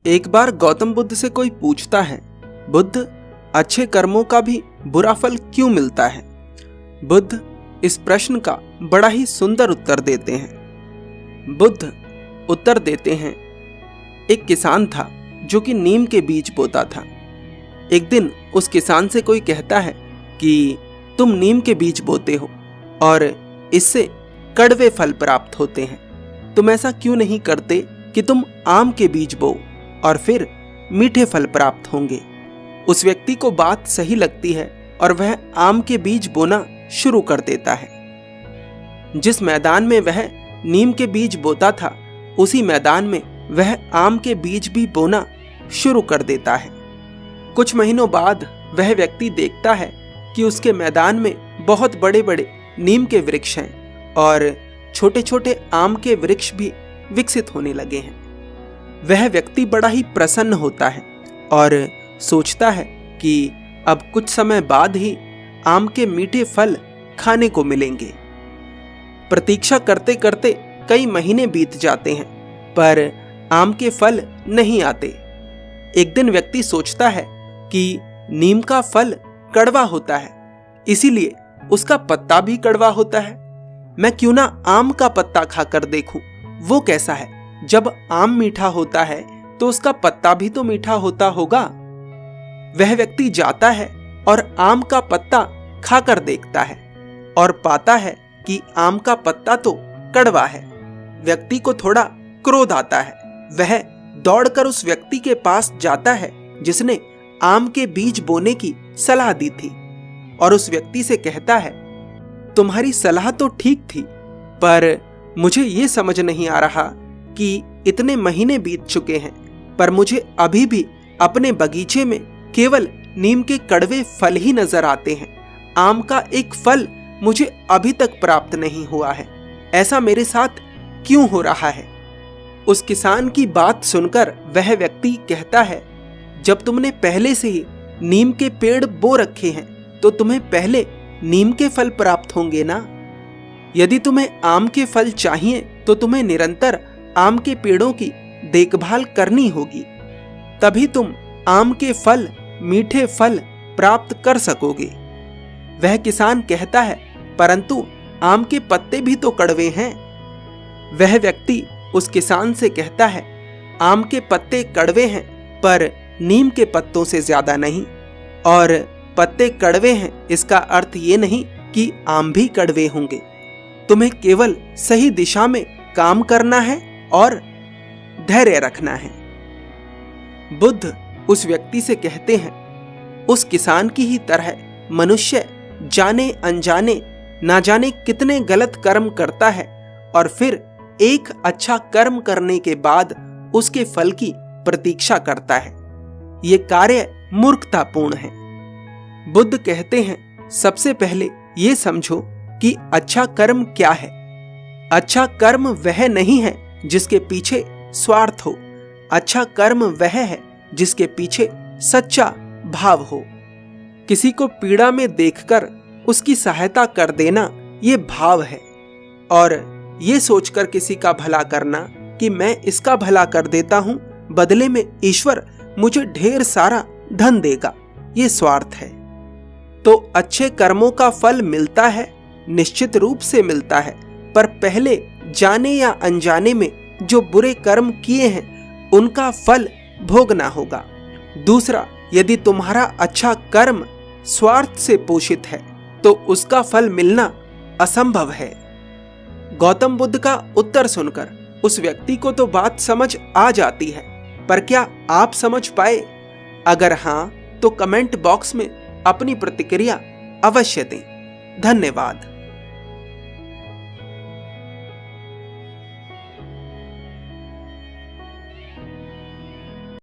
एक बार गौतम बुद्ध से कोई पूछता है, बुद्ध, अच्छे कर्मों का भी बुरा फल क्यों मिलता है? बुद्ध इस प्रश्न का बड़ा ही सुंदर उत्तर देते हैं। बुद्ध उत्तर देते हैं, एक किसान था जो कि नीम के बीज बोता था। एक दिन उस किसान से कोई कहता है कि तुम नीम के बीज बोते हो और इससे कड़वे फल प्राप्त होते हैं, तुम ऐसा क्यों नहीं करते कि तुम आम के बीज बो और फिर मीठे फल प्राप्त होंगे। उस व्यक्ति को बात सही लगती है और वह आम के बीज बोना शुरू कर देता है। जिस मैदान में वह नीम के बीज बोता था, उसी मैदान में वह आम के बीज भी बोना शुरू कर देता है। कुछ महीनों बाद वह व्यक्ति देखता है कि उसके मैदान में बहुत बड़े बड़े नीम के वृक्ष हैं और छोटे छोटे आम के वृक्ष भी विकसित होने लगे हैं। वह व्यक्ति बड़ा ही प्रसन्न होता है और सोचता है कि अब कुछ समय बाद ही आम के मीठे फल खाने को मिलेंगे। प्रतीक्षा करते करते कई महीने बीत जाते हैं, पर आम के फल नहीं आते। एक दिन व्यक्ति सोचता है कि नीम का फल कड़वा होता है, इसीलिए उसका पत्ता भी कड़वा होता है। मैं क्यों ना आम का पत्ता खाकर देखूं, वो कैसा है। जब आम मीठा होता है तो उसका पत्ता भी तो मीठा होता होगा। वह व्यक्ति जाता है और आम का पत्ता खाकर देखता है और पाता है कि आम का पत्ता तो कड़वा है। व्यक्ति को थोड़ा क्रोध आता है। वह दौड़कर उस व्यक्ति के पास जाता है जिसने आम के बीज बोने की सलाह दी थी और उस व्यक्ति से कहता है, तुम्हारी सलाह तो ठीक थी, पर मुझे ये समझ नहीं आ रहा कि इतने महीने बीत चुके हैं, पर मुझे अभी भी अपने बगीचे में केवल नीम के कड़वे फल ही नजर आते हैं। आम का एक फल मुझे अभी तक प्राप्त नहीं हुआ है। ऐसा मेरे साथ क्यों हो रहा है? उस किसान की बात सुनकर वह व्यक्ति कहता है, जब तुमने पहले से ही नीम के पेड़ बो रखे हैं तो तुम्हें पहले नीम के फल प्राप्त होंगे ना। यदि तुम्हें आम के फल चाहिए तो तुम्हें निरंतर आम के पेड़ों की देखभाल करनी होगी, तभी तुम आम के फल, मीठे फल प्राप्त कर सकोगे। वह किसान कहता है, परंतु आम के पत्ते भी तो कड़वे हैं। वह व्यक्ति उस किसान से कहता है, आम के पत्ते कड़वे हैं पर नीम के पत्तों से ज्यादा नहीं, और पत्ते कड़वे हैं इसका अर्थ ये नहीं कि आम भी कड़वे होंगे। तुम्हें केवल सही दिशा में काम करना है और धैर्य रखना है। बुद्ध उस व्यक्ति से कहते हैं, उस किसान की ही तरह मनुष्य जाने अनजाने ना जाने कितने गलत कर्म करता है और फिर एक अच्छा कर्म करने के बाद उसके फल की प्रतीक्षा करता है। ये कार्य मूर्खतापूर्ण है। बुद्ध कहते हैं, सबसे पहले ये समझो कि अच्छा कर्म क्या है। अच्छा कर्म वह नहीं है जिसके पीछे स्वार्थ हो। अच्छा कर्म वह है जिसके पीछे सच्चा भाव हो। किसी को पीड़ा में देखकर उसकी सहायता कर देना ये भाव है, और ये सोचकर किसी का भला करना कि मैं इसका भला कर देता हूं, बदले में ईश्वर मुझे ढेर सारा धन देगा, ये स्वार्थ है। तो अच्छे कर्मों का फल मिलता है, निश्चित रूप से मिलता है, पर पहले जाने या अनजाने में जो बुरे कर्म किए हैं उनका फल भोगना होगा। दूसरा, यदि तुम्हारा अच्छा कर्म स्वार्थ से पोषित है तो उसका फल मिलना असंभव है। गौतम बुद्ध का उत्तर सुनकर उस व्यक्ति को तो बात समझ आ जाती है, पर क्या आप समझ पाए? अगर हां तो कमेंट बॉक्स में अपनी प्रतिक्रिया अवश्य दें। धन्यवाद।